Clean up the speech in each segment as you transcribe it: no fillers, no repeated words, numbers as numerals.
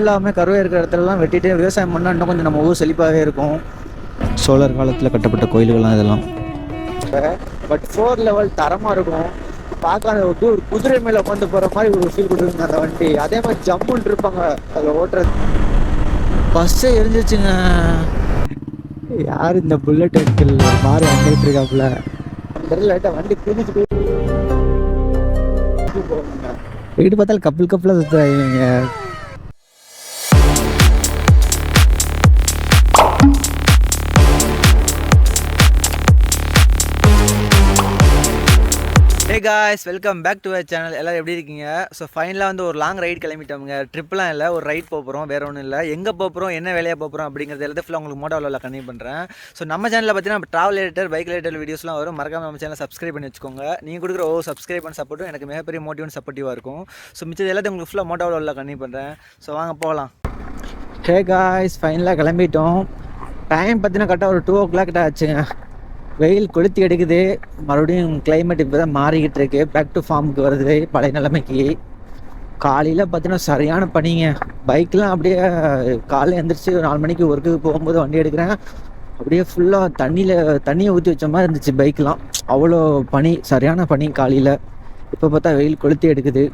எல்லாமே கருவை இருக்கிற இடத்துலலாம் வெட்டிட்டு விவசாயம் பண்ணால் இன்னும் கொஞ்சம் நம்ம ஊர் செழிப்பாகவே இருக்கும். சோழர் காலத்தில் கட்டப்பட்ட கோயில்கள்லாம் இதெல்லாம். பட் 4 லெவல் தரமாக இருக்கும். பார்க்க அந்த ஒரு குதிரை மேலே உட்காந்து போகிற மாதிரி ஒரு ஃபீல் கொடுக்குங்க அந்த வண்டி. அதே மாதிரி ஜம்முன்னு இருப்பாங்க அதில் ஓட்டுறது. பஸ்ஸே எரிஞ்சிச்சுங்க. யார் இந்த புல்லட் அங்கிள் மாதிரி வந்துட்டு இருக்காப்புல தெரியல. வண்டி குதிச்சு போவாங்க. வீட்டு பார்த்தாலும் கப்பலாக சுற்றுறாங்க. Hey guys, welcome back to our channel. எல்லோரும் எப்படி இருக்கீங்க? ஸோ ஃபைனலாக வந்து ஒரு லாங் ரைட் கிளம்பிட்டோம்ங்க. ட்ரிப்லாம் இல்லை, ஒரு ரைட் போகிறோம், வேறு ஒன்றும் இல்லை. எங்கே போகிறோம், என்ன வேலையாக போகிறோம் அப்படிங்கிறது எல்லாத்தையும் ஃபுல்லாக உங்களுக்கு மோட்டோவில் கன்டினியூ பண்ணுறேன். ஸோ நம்ம சேனலில் பார்த்தீங்கன்னா ட்ராவல் ரிலேட்டட், பைக் ரிலேட்டட் வீடியோஸ்லாம் வரும். மறக்காம நம்ம சேனலை சப்ஸ்கிரைப் பண்ணி வச்சுக்கோங்க. நீங்கள் கொடுக்குற சப்ஸ்கிரைப் பண்ண சப்போர்ட்டும் எனக்கு மிகப்பெரிய மோட்டிவ் சப்போர்ட்டிவாக இருக்கும். ஸோ மிச்சது எல்லாத்தையும் உங்களுக்கு ஃபுல்லாக மோட்டோவில் கன்டினியூ பண்ணுறேன். ஸோ வாங்க போகலாம். ஹே காய்ஸ், ஃபைனலாக கிளம்பிட்டோம். டைம் பார்த்தீங்கன்னா கரெக்டாக ஒரு 2 o'clock கிட்ட ஆச்சுங்க. வெயில் கொளுத்தி எடுக்குது. மறுபடியும் கிளைமேட் இப்போ தான் மாறிக்கிட்டு இருக்கு. பேக் டு ஃபார்முக்கு வருது பழைய நிலைமைக்கு. காலையில் பார்த்தீங்கன்னா சரியான பனிங்க. பைக்கெலாம் அப்படியே காலையில் எழுந்திரிச்சு 4 மணிக்கு ஒர்க்குக்கு போகும்போது வண்டி எடுக்கிறேன். அப்படியே ஃபுல்லாக தண்ணியை ஊற்றி வச்ச மாதிரி இருந்துச்சு பைக்கெலாம். அவ்வளோ பனி, சரியான பனி காலையில். இப்போ பார்த்தா வெயில் கொளுத்தி எடுக்குது.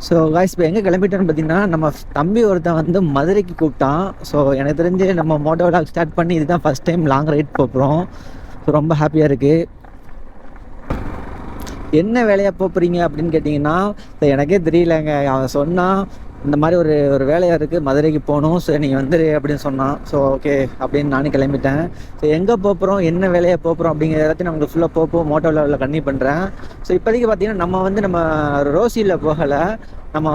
ஸோ காய்ஸ், இப்போ எங்கே கிளம்பிட்டோன்னு பார்த்தீங்கன்னா, நம்ம தம்பி ஒருத்தன் வந்து மதுரைக்கு கூப்பிட்டான். ஸோ எனக்கு தெரிஞ்சு நம்ம மோட்டோ விலாக் ஸ்டார்ட் பண்ணி இதுதான் ஃபஸ்ட் டைம் லாங் ரைட் போகிறோம். ஸோ ரொம்ப ஹாப்பியாக இருக்குது. என்ன வேலையாக போகிறீங்க அப்படின்னு கேட்டிங்கன்னா, எனக்கே தெரியலங்க. அவன் சொன்னான் இந்த மாதிரி ஒரு வேலையாக இருக்குது, மதுரைக்கு போகணும், ஸோ நீங்கள் வந்துடு அப்படின்னு சொன்னான். ஸோ ஓகே அப்படின்னு நானும் கிளம்பிட்டேன். ஸோ எங்கே போகிறோம், என்ன வேலையாக போகிறோம் அப்படிங்கிற எல்லாத்தையும் நம்மளுக்கு ஃபுல்லாக போப்போம் மோட்டோ லெவலில் கன்டினியூ பண்ணுறேன். ஸோ இப்போதைக்கு பார்த்தீங்கன்னா நம்ம ரோசியில் போகலை. நம்ம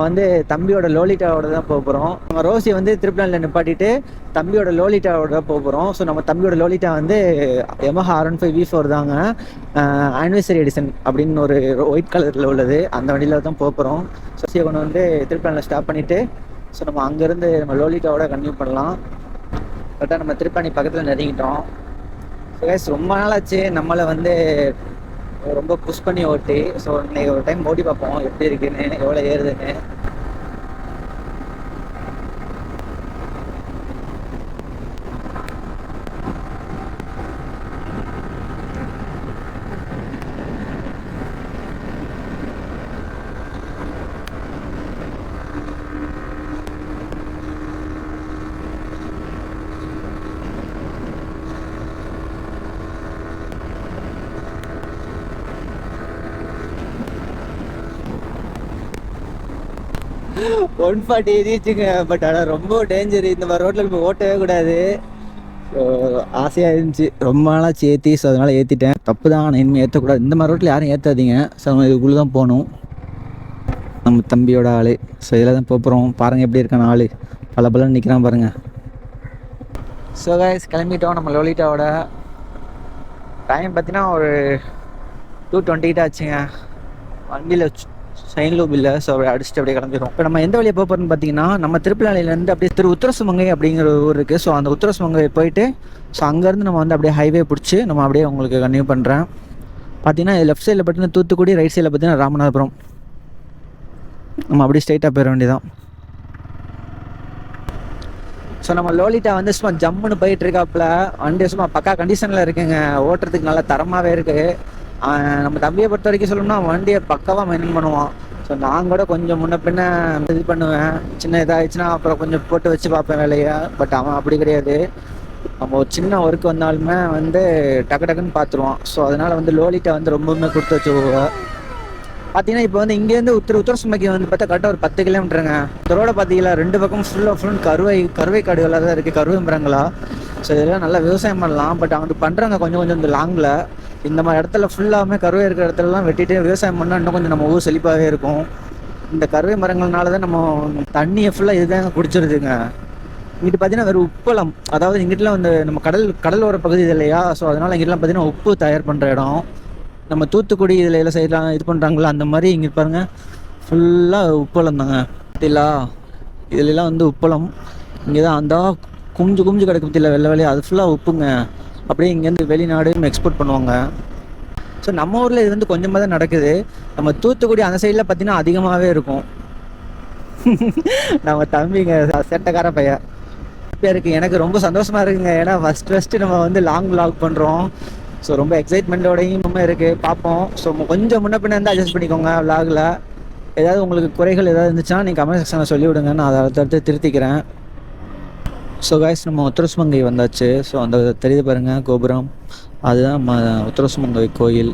தம்பியோட லோலிட்டாவோட தான் போகிறோம். நம்ம ரோசியை திருப்பலானில் நிப்பாட்டிட்டு தம்பியோட லோலிட்டாவோட தான் போகிறோம். ஸோ நம்ம தம்பியோட லோலிட்டா Yamaha R15 V4 தாங்க. ஆனிவர்சரி எடிஷன் அப்படின்னு ஒரு ஒயிட் கலரில் உள்ளது. அந்த வண்டியில் தான் போகிறோம். ரோசியை கொண்டு திருப்பலானில் ஸ்டாப் பண்ணிவிட்டு ஸோ நம்ம அங்கேருந்து நம்ம லோலிட்டாவோட கன்டினியூ பண்ணலாம். கரெக்டாக நம்ம திருப்பணி பக்கத்தில் நெருங்கிட்டோம். ஸோ கைஸ், ரொம்ப நாளாச்சு நம்மளை ரொம்ப புஷ் பண்ணி ஓட்டி. ஸோ இன்னைக்கு ஒரு டைம் ஓட்டி பார்ப்போம் எப்படி இருக்குன்னு, எவ்வளோ ஏறுதுன்னு. ஒன் 40 ஏறிச்சுங்க. பட் ஆனால் ரொம்ப டேஞ்சர். இந்த மாதிரி ரோட்டில் இப்போ ஓட்டவே கூடாது. ஸோ ஆசையாக இருந்துச்சு, ரொம்ப நாளாக ஏற்றி. ஸோ அதனால் ஏற்றிட்டேன். தப்பு தான், ஆனால் இனிமேல் ஏற்றக்கூடாது. இந்த மாதிரி ரோட்டில் யாரும் ஏற்றாதீங்க. ஸோ நம்ம இதுக்குள்ளே தான் போகணும். நம்ம தம்பியோட ஆள். ஸோ இதில் தான் போகிறோம். பாருங்கள் எப்படி இருக்கான ஆள், பல நிற்கிறான் பாருங்கள். ஸோ கைஸ், கிளம்பிட்டோம் நம்ம லோலிட்டாவோட. டைம் பார்த்தீங்கன்னா ஒரு 2:20 கிட்ட ஆச்சுங்க. வண்டியில் சைன் லூப் இல்லை. ஸோ அப்படியே அடிச்சுட்டு அப்படியே கிளம்பிடும். இப்போ நம்ம எந்த வழியாக போகிறோம்னு பார்த்தீங்கன்னா, நம்ம திருப்பலானிலேருந்து அப்படியே உத்திரசுமங்கை அப்படிங்கிற ஒரு ஊர் இருக்குது. ஸோ அந்த உத்திரசுமங்கை போயிட்டு ஸோ அங்கேருந்து நம்ம அப்படியே ஹைவே பிடிச்சி நம்ம அப்படியே உங்களுக்கு கன்டினியூ பண்ணுறேன். பார்த்தீங்கன்னா லெஃப்ட் சைடில் பார்த்தீங்கன்னா தூத்துக்குடி, ரைட் சைடில் பார்த்தீங்கன்னா ராமநாதபுரம். நம்ம அப்படியே ஸ்ட்ரைட்டாக போயிட வேண்டியதான். ஸோ நம்ம லோலிட்டா சும்மா ஜம்முன்னு போயிட்டு இருக்காப்புல. வண்டி சும்மா பக்கா கண்டிஷனில் இருக்குங்க. ஓட்டுறதுக்கு நல்லா தரமாகவே இருக்குது. நம்ம தம்பியை பொறுத்த வரைக்கும் சொல்லணும்னா வண்டியை பக்காவாக மெயின்டைன் பண்ணுவான். ஸோ நான் கூட கொஞ்சம் முன்ன பின்ன இது பண்ணுவேன். சின்ன இதாகிடுச்சுன்னா அப்புறம் கொஞ்சம் போட்டு வச்சு பார்ப்பேன் வேலையை. பட் அவன் அப்படி கிடையாது. நம்ம ஒரு சின்ன ஒர்க் வந்தாலுமே டக்கு டக்குன்னு பார்த்துருவான். ஸோ அதனால் லோலிட்டா ரொம்பவுமே கொடுத்து வச்சு பார்த்தீங்கன்னா இப்போ இங்கேருந்து உத்தரசுமைக்கு பார்த்தா கரெக்டாக ஒரு 10 கிலோமீட்டருங்க. இந்த ரோட பார்த்தீங்களா, 2 பக்கம் ஃபுல் கருவை காடுகளாக தான் இருக்குது, கருவை மரங்களா. ஸோ இதெல்லாம் நல்லா விவசாயம் பண்ணலாம். பட் அவங்க பண்ணுறாங்க கொஞ்சம் இந்த லாங்கில். இந்த மாதிரி இடத்துல ஃபுல்லாமே கருவை இருக்கிற இடத்துலலாம் வெட்டிட்டு விவசாயம் பண்ணால் இன்னும் கொஞ்சம் நம்ம ஊர் செழிப்பாகவே இருக்கும். இந்த கருவை மரங்கள்னால தான் நம்ம தண்ணியை ஃபுல்லாக இதுதாங்க குடிச்சிருதுங்க. இங்கிட்டு பார்த்தீங்கன்னா வெறும் உப்பளம். அதாவது இங்கிட்டலாம் நம்ம கடலோர பகுதி இது இல்லையா. ஸோ அதனால் இங்கிட்டலாம் பார்த்தீங்கன்னா உப்பு தயார் பண்ணுற இடம். நம்ம தூத்துக்குடி இதில் எல்லாம் சைட்லாம் இது பண்ணுறாங்களா, அந்த மாதிரி இங்கே பாருங்கள் ஃபுல்லாக உப்பளம் தாங்க. பார்த்தீங்களா, இதுலாம் உப்பளம். இங்கே தான் அந்த குமிஞ்சு கிடக்கு பற்றியில் வெள்ளை வேலையாக அது ஃபுல்லாக உப்புங்க. அப்படியே இங்கேருந்து வெளிநாடு எக்ஸ்போர்ட் பண்ணுவாங்க. ஸோ நம்ம ஊரில் இது கொஞ்சமாக தான் நடக்குது. நம்ம தூத்துக்குடி அந்த சைடில் பார்த்தீங்கன்னா அதிகமாகவே இருக்கும். நம்ம தம்பிங்க செட்டக்கார பையன் இருக்கு. எனக்கு ரொம்ப சந்தோஷமா இருக்குங்க. ஏன்னா ஃபர்ஸ்ட் நம்ம வந்து லாங் விளாக் பண்றோம். ஸோ ரொம்ப எக்ஸைட்மெண்ட்டோடையும் இருக்கு. பார்ப்போம். ஸோ கொஞ்சம் முன்ன பின்ன வந்து அட்ஜஸ்ட் பண்ணிக்கோங்க விளாகில். ஏதாவது உங்களுக்கு குறைகள் ஏதாவது இருந்துச்சுன்னா நீங்கள் கமெண்ட் செக்ஷனில் சொல்லிவிடுங்க, நான் அதை அடுத்தடுத்து திருத்திக்கிறேன். ஸோ காய்ஸ், நம்ம உத்தரசுமங்கை வந்தாச்சு. ஸோ அந்த தெரியுது பாருங்கள் கோபுரம், அதுதான் நம்ம உத்தரசுமங்கை கோயில்.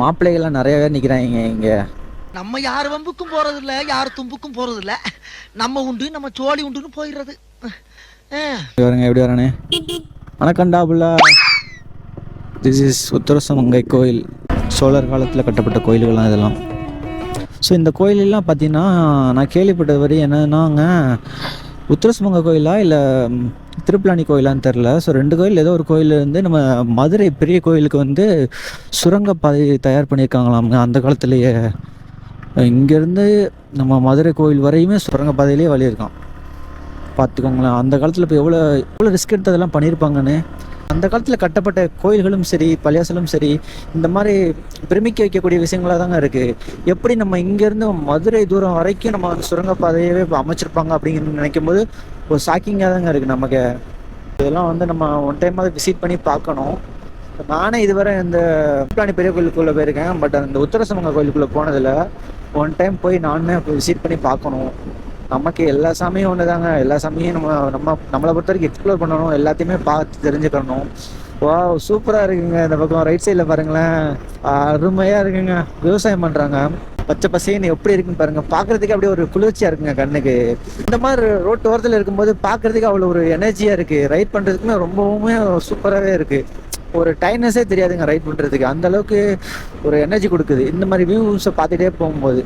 மாப்பிள்ளைகள்லாம் நிறைய பேர் நிற்கிறாங்க இங்கே. நம்ம யார் வம்புக்கும் போறது இல்ல, யார் தும்புக்கும் போறது இல்ல. நம்ம உண்டு, நம்ம சோழி உண்டுன்னு போயிடுறது. வரங்க எப்படி வரானே வணக்கண்டாபுல்லா. திஸ் இஸ் உத்தரசுமங்கை கோயில். சோழர் காலத்தில் கட்டப்பட்ட கோயில்கள்லாம் இதெல்லாம். ஸோ இந்த கோயிலெல்லாம் பார்த்தீங்கன்னா நான் கேள்விப்பட்ட வரை என்னன்னாங்க, உத்தரசுமங்கை கோயிலா இல்லை திருப்பலானி கோயிலான்னு தெரில. ஸோ 2 கோயில் ஏதோ ஒரு கோயில் இருந்து நம்ம மதுரை பெரிய கோயிலுக்கு வந்து சுரங்கப்பாதை தயார் பண்ணியிருக்காங்களாம் அந்த காலத்துலேயே. இங்கேருந்து நம்ம மதுரை கோயில் வரையுமே சுரங்கப்பாதையிலே வழி இருக்கான். பார்த்துக்கோங்களேன், அந்த காலத்தில் இப்போ எவ்வளோ ரிஸ்க் எடுத்ததெல்லாம் பண்ணியிருப்பாங்கன்னு. அந்த காலத்தில் கட்டப்பட்ட கோயில்களும் சரி, பள்ளியாசலும் சரி, இந்த மாதிரி பிரமிக்க வைக்கக்கூடிய விஷயங்களாக தாங்க இருக்குது. எப்படி நம்ம இங்கேருந்து மதுரை தூரம் வரைக்கும் நம்ம சுரங்கப்பாதையவே அமைச்சிருப்பாங்க அப்படிங்கிறது நினைக்கும் போது ஒரு ஷாக்கிங்காக தாங்க இருக்குது நமக்கு. இதெல்லாம் வந்து நம்ம ஒன் டைமாவது விசிட் பண்ணி பார்க்கணும். நானே இதுவரை இந்த திருப்பலானி பெரிய கோயிலுக்குள்ளே போயிருக்கேன், பட் அந்த உத்தரசுமங்கை கோயிலுக்குள்ளே போனதில் ஒன் டைம் போய் நானுமே விசிட் பண்ணி பார்க்கணும். நமக்கு எல்லா சாமியும் ஒன்று தாங்க. எல்லா சாமியும் நம்மளை பொறுத்த வரைக்கும் எக்ஸ்ப்ளோர் பண்ணணும், எல்லாத்தையுமே பார்த்து தெரிஞ்சுக்கணும். வா, சூப்பராக இருக்குங்க. இந்த பக்கம் ரைட் சைடில் பாருங்களேன், அருமையாக இருக்குங்க. விவசாயம் பண்ணுறாங்க, பச்சை பசேன்னு எப்படி இருக்குன்னு பாருங்கள். பார்க்குறதுக்கு அப்படியே ஒரு குளிர்ச்சியாக இருக்குங்க கண்ணுக்கு. இந்த மாதிரி ரோட்டு ஓரத்தில் இருக்கும்போது பார்க்குறதுக்கு அவ்வளோ ஒரு எனர்ஜியாக இருக்குது. ரைட் பண்ணுறதுக்குமே ரொம்பவுமே சூப்பராகவே இருக்குது. ஒரு டைட்னஸே தெரியாதுங்க ரைட் பண்ணுறதுக்கு. அந்தளவுக்கு ஒரு எனர்ஜி கொடுக்குது இந்த மாதிரி வியூஸை பார்த்துட்டே போகும்போது.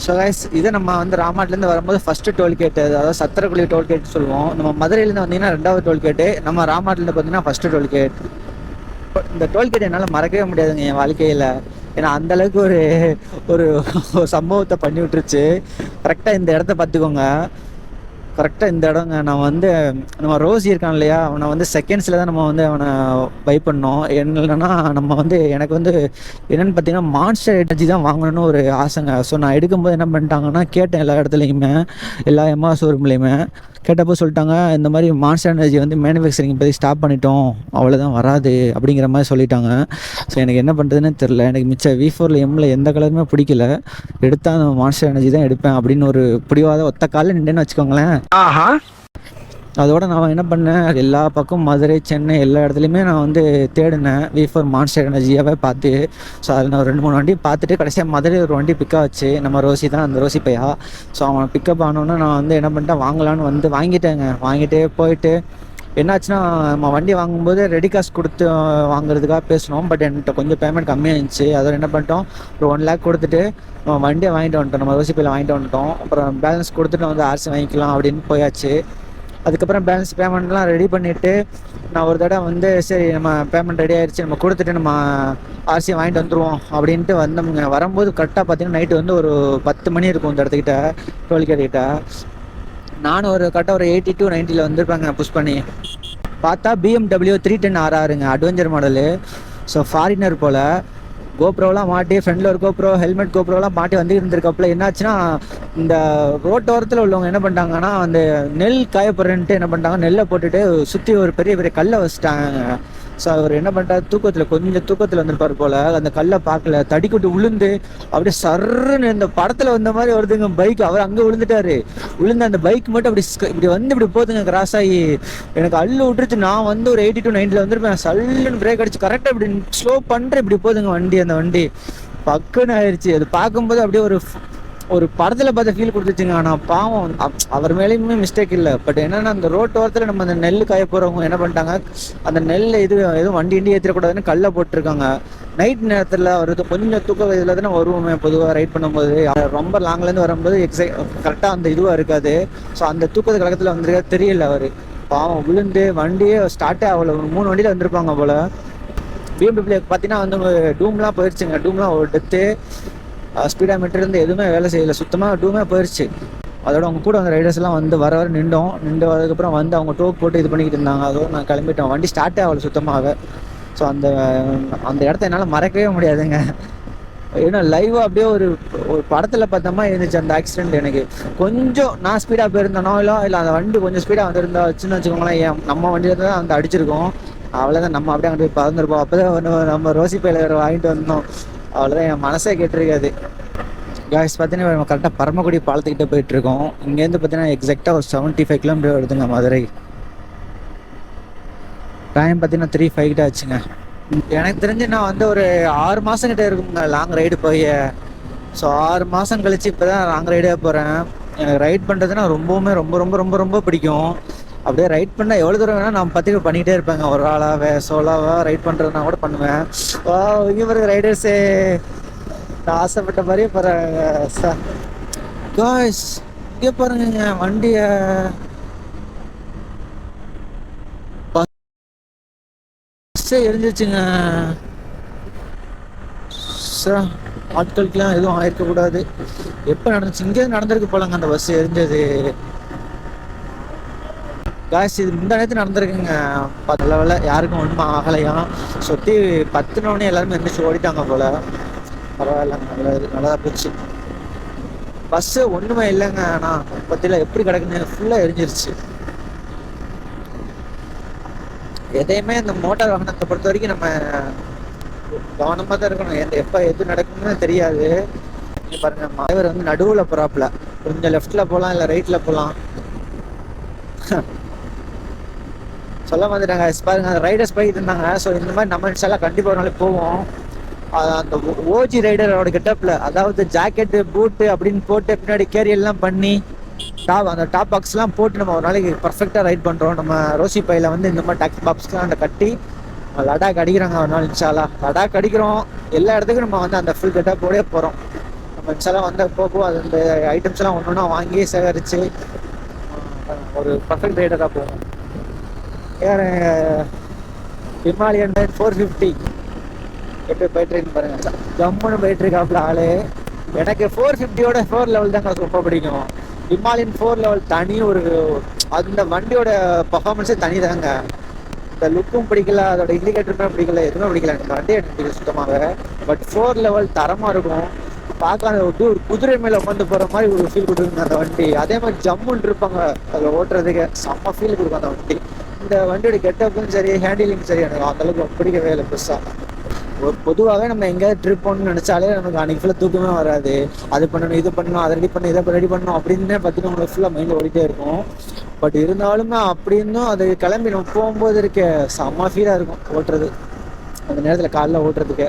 ஸோ கைஸ், இதை நம்ம வந்து ராமாட்லேருந்து வரும்போது ஃபஸ்ட்டு டோல்கேட்டு, அதாவது சத்திரக்குழி டோல்கேட் சொல்லுவோம். நம்ம மதுரையிலேருந்து வந்தீங்கன்னா 2வது டோல்கேட்டு, நம்ம ராமாட்லேருந்து பார்த்தீங்கன்னா ஃபஸ்ட்டு டோல்கேட். இந்த டோல்கேட் என்னால் மறக்கவே முடியாதுங்க என் வாழ்க்கையில். ஏன்னா அந்தளவுக்கு ஒரு சம்பவத்தை பண்ணி விட்டுருச்சு. கரெக்டாக இந்த இடத்த பார்த்துக்கோங்க. கரெக்டாக இந்த இடங்க. நான் வந்து நம்ம ரோசி இருக்கான் இல்லையா, அவனை வந்து செகண்ட்ஸில் தான் நம்ம வந்து அவனை பை பண்ணோம். என்னன்னா நம்ம வந்து எனக்கு வந்து என்னென்னு பார்த்தீங்கன்னா மான்ஸ்டர் எனர்ஜி தான் வாங்கணும்னு ஒரு ஆசைங்க. ஸோ நான் எடுக்கும்போது என்ன பண்ணிட்டாங்கன்னா, கேட்டேன் எல்லா இடத்துலையுமே, எல்லா எம்ஆர் ஷோரூம்லேயுமே கேட்டப்போ சொல்லிட்டாங்க, இந்த மாதிரி மான்ஸ்டர் எனர்ஜி வந்து மேனுஃபேக்சரிங் பற்றி ஸ்டாப் பண்ணிட்டோம், அவ்வளோதான் வராது அப்படிங்கிற மாதிரி சொல்லிட்டாங்க. ஸோ எனக்கு என்ன பண்ணுறதுன்னு தெரில. எனக்கு மிச்சம் V4ல் எம்மில் எந்த கலருமே பிடிக்கல. எடுத்தால் அந்த மான்ஸ்டர் எனர்ஜி தான் எடுப்பேன் அப்படின்னு ஒரு பிடிவாத ஒத்த காலில் நின்றுன்னு வச்சுக்கோங்களேன். அதோட நான் என்ன பண்ணேன், எல்லா பக்கம் மதுரை, சென்னை எல்லா இடத்துலையுமே நான் வந்து தேடினேன் V4 மான்ஸ்டர் எனர்ஜியாகவே பார்த்து. ஸோ அதில் நான் 2-3 வண்டி பார்த்துட்டு கடைசியாக மதுரை ஒரு வண்டி பிக்கப் வச்சு, நம்ம ரோசி தான் அந்த ரோசி பையா. ஸோ அவனை பிக்கப் ஆனோன்னு நான் வந்து என்ன பண்ணிட்டேன், வாங்கலான்னு வந்து வாங்கிட்டேங்க. வாங்கிட்டே போயிட்டு என்னாச்சுன்னா, நம்ம வண்டி வாங்கும்போது ரெடி காசு கொடுத்து வாங்குறதுக்காக பேசினோம். பட் என்கிட்ட கொஞ்சம் பேமெண்ட் கம்மியாக இருந்துச்சு. அதோட என்ன பண்ணிட்டோம், ஒரு 1 lakh கொடுத்துட்டு நம்ம வண்டியை வாங்கிட்டு வந்துட்டோம். நம்ம ரோசி பையில் வாங்கிட்டு வந்துட்டோம். அப்புறம் பேலன்ஸ் கொடுத்துட்டு வந்து ஆர்சி வாங்கிக்கலாம் அப்படின்னு போயாச்சு. அதுக்கப்புறம் பேலன்ஸ் பேமெண்ட்லாம் ரெடி பண்ணிவிட்டு நான் ஒரு தடவை வந்து சரி நம்ம பேமெண்ட் ரெடி ஆகிடுச்சு, நம்ம கொடுத்துட்டு நம்ம ஆர்சி வாங்கிட்டு வந்துடுவோம் அப்படின்ட்டு வந்தோம்ங்க. வரும்போது கரெக்டாக பார்த்தீங்கன்னா நைட்டு வந்து ஒரு 10 மணி இருக்கும் இந்த இடத்துக்கிட்ட, டோல்கேட்கிட்ட. நானும் ஒரு கரெக்டாக ஒரு 80 to 90 வந்துருப்பாங்க புஷ் பண்ணி. பார்த்தா BMW 310 RRங்க, அட்வென்ச்சர் மாடலு. ஸோ ஃபாரினர் போல். கோப்ரோலாம் மாட்டி, ஃப்ரெண்டில் ஒரு கோப்ரோ, ஹெல்மெட் கோப்ரோலாம் மாட்டி வந்து இருந்திருக்கப்பல என்னாச்சுன்னா, இந்த ரோட்டோரத்தில் உள்ளவங்க என்ன பண்ணிட்டாங்கன்னா, அந்த நெல் காயப்படுறேன்ட்டு என்ன பண்ணிட்டாங்க, நெல்லை போட்டுட்டு சுற்றி ஒரு பெரிய பெரிய கல்லை வச்சுட்டாங்க. ஸோ அவர் என்ன பண்ணிட்டார், கொஞ்சம் தூக்கத்தில் வந்திருப்பார் போல். அந்த கல்லை பார்க்கல, தடிக்கொட்டு விழுந்து அப்படியே சர்ன்னு இந்த படத்தில் வந்த மாதிரி வருதுங்க பைக். அவர் அங்கே விழுந்துட்டாரு. விழுந்து அந்த பைக் மட்டும் இப்படி வந்து இப்படி போகுதுங்க கிராஸ் ஆகி. எனக்கு அள்ளு விட்டுருச்சு. நான் வந்து ஒரு 80 to 90 வந்துருப்பேன். சல்லுன்னு பிரேக் அடிச்சு கரெக்டாக இப்படி ஸ்லோ பண்ணுறேன், இப்படி போகுதுங்க வண்டி. அந்த வண்டி பக்குன்னு ஆயிடுச்சு. அது பார்க்கும்போது அப்படியே ஒரு படத்தில் பார்த்த ஃபீல் கொடுத்துச்சுங்க. ஆனால் பாவம், அவர் மேலேயுமே மிஸ்டேக் இல்லை. பட் என்னென்னா, அந்த ரோட்டோரத்தில் நம்ம அந்த நெல் காய போகிறவங்க என்ன பண்ணிட்டாங்க, அந்த நெல்லை எதுவும் வண்டி ஏற்றிடக்கூடாதுன்னு கல்லை போட்டிருக்காங்க. நைட் நேரத்தில் வருது, கொஞ்சம் தூக்கம் இதில் தானே வருவோமே பொதுவாக ரைட் பண்ணும்போது. ரொம்ப லாங்லேருந்து வரும்போது கரெக்டாக அந்த இதுவாக இருக்காது. ஸோ அந்த தூக்கத்து கழகத்தில் வந்துருக்கா தெரியல. அவர் பாவம் விழுந்து வண்டியே ஸ்டார்ட்டே ஆகல. ஒரு 3 வண்டியில் வந்திருப்பாங்க போல். BMW பார்த்தீங்கன்னா வந்து டூம்லாம் போயிடுச்சுங்க. டூம்லாம் ஒரு டெத்து. ஸ்பீடா மீட்டர்லேருந்து எதுவுமே வேலை செய்யலை, சுத்தமாக டூமே போயிடுச்சு. அதோட அவங்க கூட அந்த ரைடர்ஸ் எல்லாம் வந்து வர நின்று அதுக்கப்புறம் வந்து அவங்க டோப் போட்டு இது பண்ணிக்கிட்டு இருந்தாங்க. அதோட நான் கிளம்பிட்டோம். வண்டி ஸ்டார்ட்டே ஆகலை சுத்தமாக. ஸோ அந்த இடத்த என்னால் மறக்கவே முடியாதுங்க. ஏன்னா லைவாக அப்படியே ஒரு ஒரு படத்தில் பார்த்தோமா இருந்துச்சு அந்த ஆக்சிடென்ட். எனக்கு கொஞ்சம் நான் ஸ்பீடாக போயிருந்தேனோ இல்லை அந்த வண்டி கொஞ்சம் ஸ்பீடாக வந்திருந்தா வச்சுன்னு வச்சுக்கோங்களேன், நம்ம வண்டியில் தான் வந்து அடிச்சிருக்கோம். அவ்வளோதான், நம்ம அப்படியே அங்கே போய் பறந்துருப்போம். அப்போ தான் நம்ம ரோசி பையில வேறு வாங்கிட்டு வந்தோம். அவ்வளோதான், என் மனசே கேட்டிருக்காது. காய்ஸ் பார்த்தீங்கன்னா நம்ம கரெக்டாக பரமக்குடி பாலத்துக்கிட்ட போயிட்டுருக்கோம். இங்கேருந்து பார்த்தீங்கன்னா எக்ஸாக்டாக ஒரு 75 கிலோமீட்டர் வருதுங்க மதுரை. டைம் பார்த்தீங்கன்னா 3:05 கிட்ட ஆச்சுங்க. எனக்கு தெரிஞ்சு நான் வந்து ஒரு 6 மாதம் கிட்ட இருக்குங்க லாங் ரைடு போய். ஸோ 6 மாதம் கழிச்சு இப்போ தான் லாங் ரைடே போகிறேன். எனக்கு ரைட் பண்ணுறதுன்னா ரொம்பவுமே ரொம்ப ரொம்ப ரொம்ப ரொம்ப பிடிக்கும். அப்படியே ரைட் பண்ணால் எவ்வளோ தூரம் வேணால் நான் பற்றி பண்ணிகிட்டே இருப்பேங்க. ஒரு ஆளாக சோலாவாக ரைட் பண்ணுறதுனா கூட பண்ணுவேன். இங்கே பிறகு ரைடர்ஸே நான் ஆசைப்பட்ட மாதிரியே போகிறாங்க சார். காய்ஸ் இங்கே பாருங்க வண்டியை எரிஞ்சிச்சுங்க சார். ஆட்களுக்கெல்லாம் எதுவும் ஆயிருக்கக்கூடாது. எப்போ நடந்துச்சு? இங்கே நடந்திருக்கு போலங்க அந்த பஸ் எரிஞ்சது. காய்ஸ் இது இந்த நேரத்தில் நடந்திருக்குங்க. லெவல யாருக்கும் ஒன்றும் ஆகலையாம். சுற்றி 10 எல்லாருமே எந்திரிச்சு ஓடிட்டாங்க போல. பரவாயில்ல, நல்லா போச்சு. பஸ்ஸு ஒன்றுமே இல்லைங்க. ஆனால் பற்றியில் எப்படி கிடக்குன்னு ஃபுல்லாக எரிஞ்சிருச்சு. எதையுமே இந்த மோட்டார் வாகனத்தை பொறுத்த வரைக்கும் நம்ம கவனமாக தான் இருக்கணும். எப்போ எது நடக்குன்னு தெரியாது. பாருங்க, டிரைவர் வந்து நடுவில் போகிறாப்புல. கொஞ்சம் லெஃப்டில் போகலாம் இல்லை ரைட்டில் போகலாம் சொல்ல வந்துட்டாங்க. பாருங்க அந்த ரைடர்ஸ் போயிட்டு இருந்தாங்க. ஸோ இந்த மாதிரி நம்ம எல்லாம் கண்டிப்பாக ஒரு நாளைக்கு போவோம். அந்த ஓஜி ரைடரோட கெட்டப்பில், அதாவது ஜாக்கெட்டு பூட்டு அப்படின்னு போட்டு பின்னாடி கேரியெல்லாம் பண்ணி அந்த டாப் பாக்ஸ்லாம் போட்டு நம்ம ஒரு நாளைக்கு பர்ஃபெக்டாக ரைட் பண்ணுறோம். நம்ம ரோசி பையில் வந்து இந்த மாதிரி டாக்ஸ் பாக்ஸ்லாம் அந்த கட்டி லடாக் அடிக்கிறாங்க ஒரு நாள். இன்ஷால்லா லடாக் அடிக்கிறோம். எல்லா இடத்துக்கும் நம்ம வந்து அந்த ஃபுல் கெட்டப் போடே போகிறோம். நம்ம இன்ஷால்லா வந்து போகும் அது அந்த ஐட்டம்ஸ் எல்லாம் ஒன்று ஒன்றா வாங்கி சேகரித்து ஒரு பர்ஃபெக்ட் ரைடராக போவோம். வேறு ஹிமாலயன் 450 எப்படி போயிட்டுருக்குன்னு பாருங்க. ஜம்முன்னு போயிட்டுருக்காப்புல ஆளு. எனக்கு 450யோட 4 லெவல் தாங்க ரொம்ப பிடிக்கும். ஹிமாலயன் 4 லெவல் தனி ஒரு அந்த வண்டியோட பர்ஃபார்மன்ஸே தனி தாங்க. இந்த லுக்கும் பிடிக்கல, அதோட இண்டிகேட்டருமே பிடிக்கல, எதுவுமே பிடிக்கல. எனக்கு வண்டி எடுத்து சுத்தமாக. பட் 4 லெவல் தரமாக இருக்கும். பார்க்க ஒரு குதிரை மேலே உட்காந்து போகிற மாதிரி ஒரு ஃபீல் கொடுக்குங்க அந்த வண்டி. அதே மாதிரி ஜம்முன்னு இருப்பாங்க அதில் ஓட்டுறதுக்கு. செம்ம ஃபீல் கொடுக்கும் அந்த வண்டி. இந்த வண்டியோட கெட்டப்பும் சரி, ஹேண்டிலிங் சரி, எனக்கு அந்தளவுக்கு பிடிக்கவே இல்லை பெருசாக. பொதுவாகவே நம்ம எங்கேயாவது ட்ரிப் போகணும்னு நினச்சாலே நமக்கு அன்றைக்கி ஃபுல்லாக தூக்கமே வராது. அது பண்ணணும், இது பண்ணணும், அதை ரெடி பண்ணணும், இதை ரெடி பண்ணணும் அப்படின்னு பார்த்தீங்கன்னா உங்களுக்கு ஃபுல்லாக மைண்டில் ஓடிட்டே இருக்கும். பட் இருந்தாலுமே அப்படின்னும் அது கிளம்பி நம்ம போகும்போது இருக்க செம்ம ஃபீலாக இருக்கும் ஓட்டுறது. அந்த நேரத்தில் காலைல ஓட்டுறதுக்கு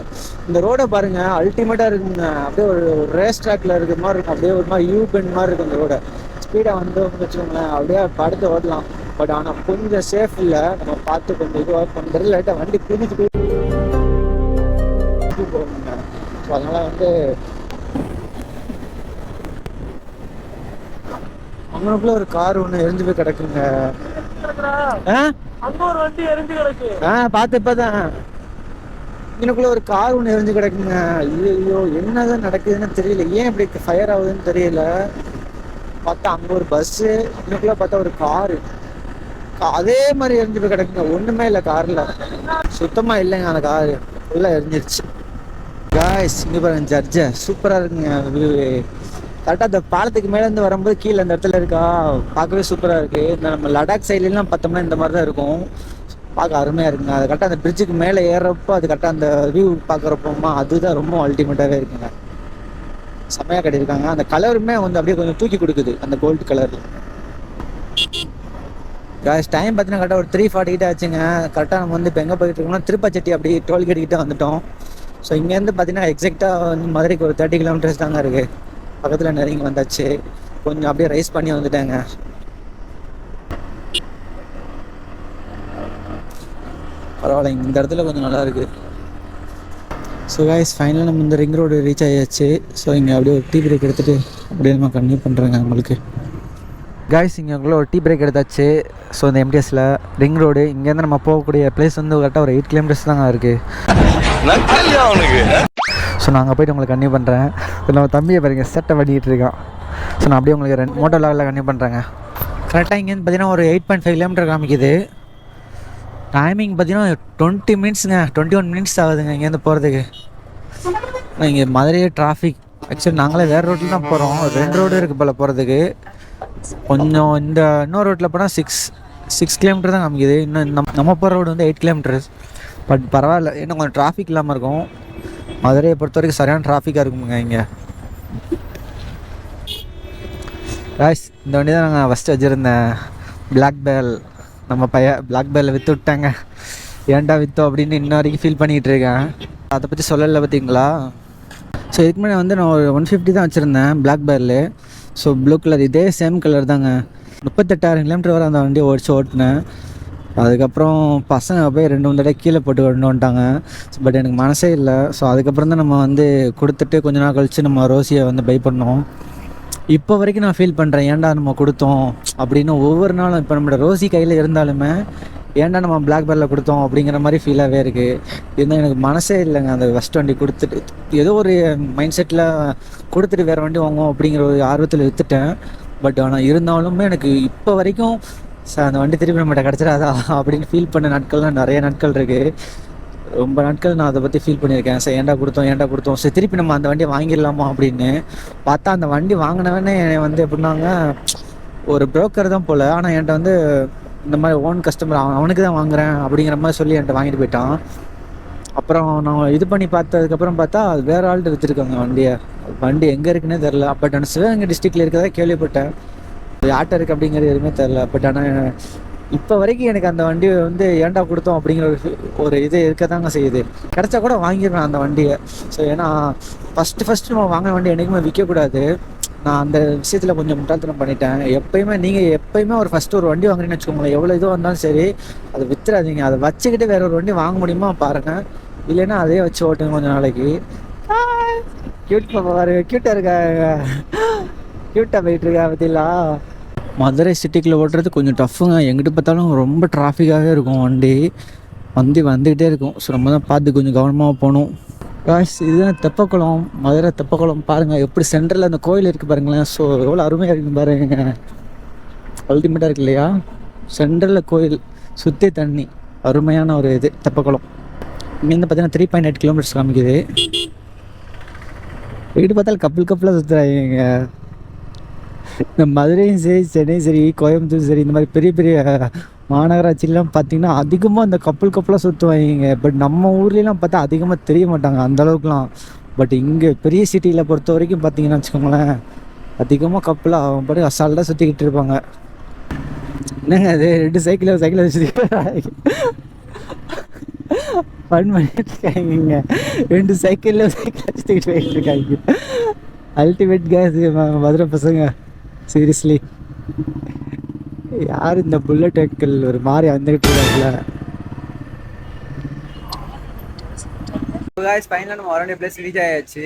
இந்த ரோடை பாருங்கள், அல்டிமேட்டாக இருக்குங்க. அப்படியே ஒரு ரேஸ் ட்ராக்ல இருக்கிற மாதிரி இருக்கும். அப்படியே ஒரு மாதிரி யூ பெண்ட் மாதிரி இருக்கும் இந்த ரோடை. ஸ்பீடாக வந்து வச்சுக்கோங்களேன், அப்படியே படுத்து ஓடலாம். பட் ஆனால் கொஞ்சம் சேஃப் இல்லை. நம்ம பார்த்து கொஞ்சம் இதுவாக கொஞ்சம் லைட்டாக வண்டி குதிச்சு போகுங்க. ஸோ அதனால் வந்து அவங்களுக்குள்ள ஒரு கார் ஒன்று எரிஞ்சு போய் கிடக்குங்க. பார்த்து இப்போதான் எனக்குள்ள ஒரு கார் ஒன்று எரிஞ்சு கிடக்குங்க. ஐயோ என்னதான் நடக்குதுன்னு தெரியல. ஏன் இப்படி ஃபயர் ஆகுதுன்னு தெரியல. பார்த்தா அங்கே ஒரு பஸ்ஸு, எனக்குள்ள பார்த்தா ஒரு காரு அதே மாதிரி எரிஞ்சு போய் கிடக்குங்க. ஒன்றுமே இல்லை காரில், சுத்தமாக இல்லைங்க. அந்த காரு ஃபுல்லாக எரிஞ்சிருச்சு. காய்ஸ் இங்கே பாருங்க, ஜர்ஜா சூப்பராக இருக்குங்க. கரெக்டாக அந்த பாலத்துக்கு மேலேருந்து வரும்போது கீழே அந்த இடத்துல இருக்கா, பார்க்கவே சூப்பராக இருக்குது. இந்த நம்ம லடாக் சைட்லாம் பார்த்தோம்னா இந்த மாதிரி தான் இருக்கும். பார்க்க அருமையாக இருக்குங்க. அது கரெக்டாக அந்த பிரிட்ஜுக்கு மேலே ஏறுறப்போ அது கரெக்டாக அந்த வியூ பார்க்குறப்போமா அதுதான் ரொம்ப அல்டிமேட்டாகவே இருக்குங்க. செம்மையாக கட்டியிருக்காங்க. அந்த கலருமே வந்து அப்படியே கொஞ்சம் தூக்கி கொடுக்குது, அந்த கோல்டு கலரில். காய்ஸ் டைம் பார்த்தீங்கன்னா கரெக்டாக ஒரு 3:40 கிட்ட ஆச்சுங்க. கரெக்டாக நம்ம வந்து இப்போ எங்கே போயிட்டு இருக்கோம்னா திருப்பச்சட்டி அப்படி டோல்கேட் கிட்ட வந்துட்டோம். ஸோ இங்கேருந்து பார்த்தீங்கன்னா எக்ஸாக்டாக வந்து மதுரைக்கு ஒரு 30 கிலோமீட்டர்ஸ் தாங்க இருக்குது. பக்கத்தில் நெருங்கி வந்தாச்சு. கொஞ்சம் அப்படியே ரைஸ் பண்ணி வந்துட்டேங்க. பரவாயில்ல, இந்த இடத்துல கொஞ்சம் நல்லா இருக்குது. ஸோ காய்ஸ் ஃபைனலாக நம்ம இந்த ரிங் ரோடு ரீச் ஆகியாச்சு. ஸோ இங்கே அப்படியே ஒரு டீ பிரேக் எடுத்துகிட்டு அப்படியே நம்ம கன்டினியூ பண்ணுறேங்க உங்களுக்கு. காய்ஸ் இங்கே உள்ள ஒரு டீ பிரேக் எடுத்தாச்சு. ஸோ இந்த எம்டிஎஸில் ரிங் ரோடு இங்கேருந்து நம்ம போகக்கூடிய பிளேஸ் வந்து கரெக்டாக ஒரு 8 கிலோமீட்டர்ஸ் தாங்க இருக்குது. ஸோ நான் அங்கே போய்ட்டு உங்களுக்கு கன்டினியூ பண்ணுறேன். நம்ம தம்பியை பாருங்க செட்டை பண்ணிகிட்டு இருக்கான். ஸோ நான் அப்படியே உங்களுக்கு மோட்டோ லாகில் கன்டினியூ பண்ணுறேங்க. கரெக்டாக இங்கேருந்து பார்த்தீங்கன்னா ஒரு 8.5 கிலோமீட்டர் காமிக்குது. டைமிங் பார்த்தீங்கன்னா 20 மினிட்ஸுங்க, 21 மினிட்ஸ் ஆகுதுங்க இங்கேருந்து போகிறதுக்கு. இங்கே மதுரையே டிராஃபிக். ஆக்சுவலி நாங்களே வேறு ரோட்டில் தான் போகிறோம். 2 ரோடு இருக்குது போல் போகிறதுக்கு. கொஞ்சம் இந்த இன்னொரு ரோட்டில் போனால் 6 கிலோமீட்டர் தான் காமிக்குது. இன்னும் நம்ம போகிற ரோடு வந்து 8 கிலோமீட்டர்ஸ். பட் பரவாயில்ல, இன்னும் கொஞ்சம் டிராஃபிக் இல்லாமல் இருக்கும். மதுரையை பொறுத்த வரைக்கும் சரியான டிராஃபிக்காக இருக்குங்க இங்கே. காய்ஸ், இந்த வண்டி தான் நாங்கள் ஃபஸ்ட்டு வச்சுருந்தேன். பிளாக் பேல். நம்ம பிளாக் பேலில் விற்று விட்டாங்க. ஏன்டா விற்றோம் அப்படின்னு இன்ன வரைக்கும் ஃபீல் பண்ணிகிட்டு இருக்கேன். அதை பற்றி சொல்லலை பார்த்தீங்களா? ஸோ இதுக்கு முன்னாடி வந்து நான் ஒரு 150 தான் வச்சுருந்தேன் பிளாக் பேரில். ஸோ ப்ளூ கலர், இதே சேம் கலர் தாங்க. 38,000 கிலோமீட்டர் வரை அந்த வண்டியை ஓட்டினேன். அதுக்கப்புறம் பசங்க போய் 2-3 தடவை கீழே போட்டு கொண்டு வந்துட்டாங்க. பட் எனக்கு மனசே இல்லை. ஸோ அதுக்கப்புறம் தான் நம்ம வந்து கொடுத்துட்டு கொஞ்ச நாள் கழித்து நம்ம ரோசியை வந்து பை பண்ணோம். இப்போ வரைக்கும் நான் ஃபீல் பண்ணுறேன், ஏன்டா நம்ம கொடுத்தோம் அப்படின்னு. ஒவ்வொரு நாளும் இப்போ நம்மளோட ரோசி கையில் இருந்தாலுமே ஏன்டா நம்ம பிளாக் பேரில் கொடுத்தோம் அப்படிங்கிற மாதிரி ஃபீலாகவே இருக்குது. இருந்தால் எனக்கு மனசே இல்லைங்க அந்த ஃபஸ்ட் வண்டி கொடுத்துட்டு. ஏதோ ஒரு மைண்ட் செட்டில் கொடுத்துட்டு வேறு வண்டி வாங்குவோம் அப்படிங்கிற ஒரு ஆர்வத்தில் விற்றுட்டேன். பட் ஆனால் இருந்தாலுமே எனக்கு இப்போ வரைக்கும் அந்த வண்டி திருப்பி நம்மகிட்ட கிடச்சிடாதா அப்படின்னு ஃபீல் பண்ண நாட்கள்லாம் நிறைய நாட்கள் இருக்குது. ரொம்ப நாட்கள் நான் அதை பற்றி ஃபீல் பண்ணியிருக்கேன். சரி, ஏன்டா கொடுத்தோம் சரி திருப்பி நம்ம அந்த வண்டியை வாங்கிடலாமா அப்படின்னு பார்த்தா, அந்த வண்டி வாங்கினவனே வந்து எப்படின்னாங்க, ஒரு புரோக்கர் தான் போல். ஆனால் என்கிட்ட வந்து இந்த மாதிரி ஓன் கஸ்டமர், அவனுக்கு தான் வாங்குறேன் அப்படிங்கிற மாதிரி சொல்லி என்கிட்ட வாங்கிட்டு போயிட்டான். அப்புறம் நான் இது பண்ணி பார்த்ததுக்கப்புறம் பார்த்தா அது வேறு ஆள்கிட்ட விற்றுருக்காங்க வண்டியை. வண்டி எங்கே இருக்குன்னே தெரில. பட் ஆனால் சிவகங்கை டிஸ்ட்ரிக்டில் இருக்கிறதா கேள்விப்பட்டேன். யார்கிட்ட இருக்குது அப்படிங்கிறது எதுவுமே தெரில. பட் ஆனால் இப்போ வரைக்கும் எனக்கு அந்த வண்டி வந்து ஏன்டா கொடுத்தோம் அப்படிங்கிற ஒரு இது இருக்க தாங்க செய்யுது. கிடச்சா கூட வாங்கிடுவேன் அந்த வண்டியை. ஸோ ஏன்னா ஃபஸ்ட்டு நம்ம வாங்கின வண்டி என்றைக்குமே விற்கக்கூடாது. நான் அந்த விஷயத்தில் கொஞ்சம் முட்டாள்தனம் பண்ணிட்டேன். நீங்கள் எப்போயுமே ஃபஸ்ட்டு ஒரு வண்டி வாங்குறீங்கன்னு வச்சுக்கோங்களேன், எவ்வளோ இதுவாக இருந்தாலும் சரி அதை விற்றுறாதீங்க. அதை வச்சுக்கிட்டு வேற ஒரு வண்டி வாங்க முடியுமா பாருங்கள். இல்லைன்னா அதே வச்சு ஓட்டுங்க கொஞ்சம் நாளைக்கு. க்யூட் பாரு, க்யூட்டாக போயிட்டு இருக்கா பார்த்தீங்களா? மதுரை சிட்டிக்குள்ளே ஓட்டுறது கொஞ்சம் டஃப்புங்க. எங்கிட்ட பார்த்தாலும் ரொம்ப டிராஃபிக்காகவே இருக்கும். வண்டி வந்துக்கிட்டே இருக்கும். ஸோ நம்ம தான் பார்த்து கொஞ்சம் கவனமாக போகணும். காய்ஸ், இதுதான் தெப்பக்குளம், மதுரை தெப்பக்குளம். பாருங்கள் எப்படி சென்டரில் அந்த கோயில் இருக்குது பாருங்களேன். ஸோ எவ்வளோ அருமையாக இருக்குன்னு பாருங்க. அல்டிமேட்டாக இருக்கு இல்லையா? சென்டரில் கோயில், சுற்றி தண்ணி, அருமையான ஒரு இது தெப்பக்குளம். இங்கேருந்து பார்த்தீங்கன்னா 3.8 கிலோமீட்டர்ஸ் காமிக்குது. வீடு பார்த்தாலும் கப்பலாக சுற்றுறாங்க. இந்த மதுரையும் சரி, சென்னையும் சரி, கோயம்புத்தூர் சரி, இந்த மாதிரி பெரிய பெரிய மாநகராட்சிலாம் பார்த்திங்கன்னா அதிகமாக இந்த கப்பலாக சுற்றுவாங்க. பட் நம்ம ஊர்லேலாம் பார்த்தா அதிகமாக தெரிய மாட்டாங்க அந்தளவுக்குலாம். பட் இங்கே பெரிய சிட்டியில் பொறுத்த வரைக்கும் பார்த்தீங்கன்னா வச்சுக்கோங்களேன், அதிகமாக கப்பலாக அவங்க பாட்டு அசால்ட்டாக சுற்றிக்கிட்டு இருப்பாங்க. என்னங்க அது 2 சைக்கிளை வச்சுருக்காங்க, ஃபன் பண்ணிட்டு இருக்காங்க. 2 சைக்கிளில் சுற்றிக்கிட்டு போயிட்டு இருக்காங்க. அல்டிமேட் கேஸ் மதுரை பசங்க. சீரியஸ்லி, யார் இந்த புல்லட் வெஹிக்கிள் ஒரு மாதிரி வந்துகிட்டு இருக்காங்களா? ஃபைனலாக நம்ம வர வேண்டிய பிளேஸ் ரீச் ஆயாச்சு.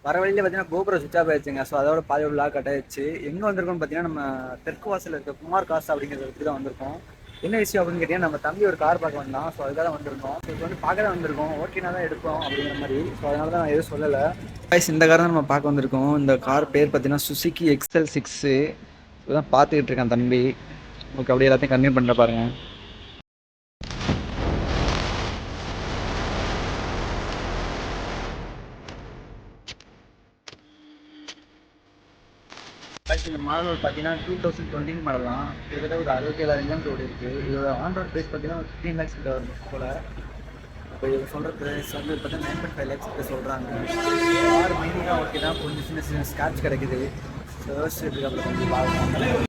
வர வழியில் பார்த்தீங்கன்னா கோபுரம் சுவிட்ச் ஆஃப் ஆயிடுச்சுங்க. ஸோ அதோட பாதி விழா கட் ஆயிடுச்சு. எங்கே வந்திருக்கோம்னு பார்த்தீங்கன்னா நம்ம தெற்கு வாசலில் இருக்க குமார் காசு அப்படிங்கிற இடத்துக்கு தான் வந்திருக்கோம். என்ன விஷயம் அப்படின்னு கேட்டீங்கன்னா, நம்ம தம்பி ஒரு கார் பார்க்க வந்தான். ஸோ அதுக்காக தான் வந்திருக்கோம். ஸோ இப்போ வந்து பார்க்க தான் வந்திருக்கோம். ஓகேனா தான் எடுப்போம் அப்படிங்கிற மாதிரி. ஸோ அதனால தான் நான் எதுவும் சொல்லலை. இந்த கார் தான் நம்ம பார்க்க வந்திருக்கோம். இந்த கார் பேர் பார்த்தீங்கன்னா சுசுகி XL6. இதுதான் பார்த்துக்கிட்டு இருக்கேன் தம்பி. ஓகே, அப்படியே எல்லாத்தையும் கன்டினியூ பண்ணுற பாருங்க. இந்த மாடல் பார்த்தீங்கன்னா 2020 மாடல் தான். கிட்டத்தட்ட ஒரு 67,000 கிலோமீட்டர் இருக்குது. இதோட ஆன் ரோட் ப்ரைஸ் பார்த்தீங்கன்னா 15 lakhs கிட்ட வரும் போல். இப்போ இவங்க சொல்கிற ப்ரைஸ் வந்து பார்த்தீங்கன்னா 9.5 lakhs கிட்ட சொல்கிறாங்க. கார் மெயினாக ஓகே தான், கொஞ்சம் சின்ன ஸ்க்ராட்ச் கிடைக்குது. யோசிச்சுட்டு அப்புறம் கொஞ்சம் பார்க்கலாம்.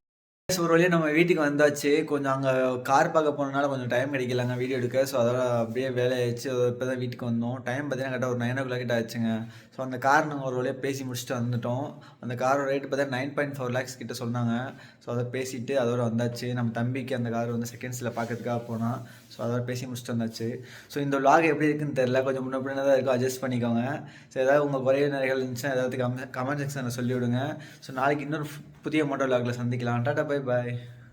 ஒரு வழியாக நம்ம வீட்டுக்கு வந்தாச்சு. கொஞ்சம் அங்கே கார் பார்க்க போனதுனால கொஞ்சம் டைம் கிடைக்கலங்க வீடியோ எடுக்க. ஸோ அதோட அப்படியே வேலையாகிடுச்சு. இப்போ தான் வீட்டுக்கு வந்தோம். டைம் பார்த்தீங்கன்னா கரெக்டாக ஒரு 9 o'clock கிட்ட ஆச்சுங்க. ஸோ அந்த கார் நாங்கள் ஒரு வழியாக பேசி முடிச்சுட்டு வந்துட்டோம். அந்த காரோட ரேட்டு பார்த்தீங்கன்னா 9.4 lakhs கிட்ட சொன்னாங்க. ஸோ அதை பேசிவிட்டு அதோட வந்தாச்சு. நம்ம தம்பிக்கு அந்த கார் வந்து செகண்ட்ஸில் பார்க்கறதுக்காக போனால். ஸோ அதோட பேசி முடிச்சுட்டு வந்தாச்சு. ஸோ இந்த vlog எப்படி இருக்குன்னு தெரில, கொஞ்சம் முன்ன பின்ன தான் இருக்கும், அட்ஜஸ்ட் பண்ணிக்கோங்க. ஸோ ஏதாவது உங்கள் குறைய நிறைகள் இருந்துச்சுன்னா ஏதாவது கமெண்ட் செக்ஷனில் சொல்லிவிடுங்க. ஸோ நாளைக்கு இன்னொரு புதிய மோட்டோ vlogல சந்திக்கலாம். Tata, bye bye.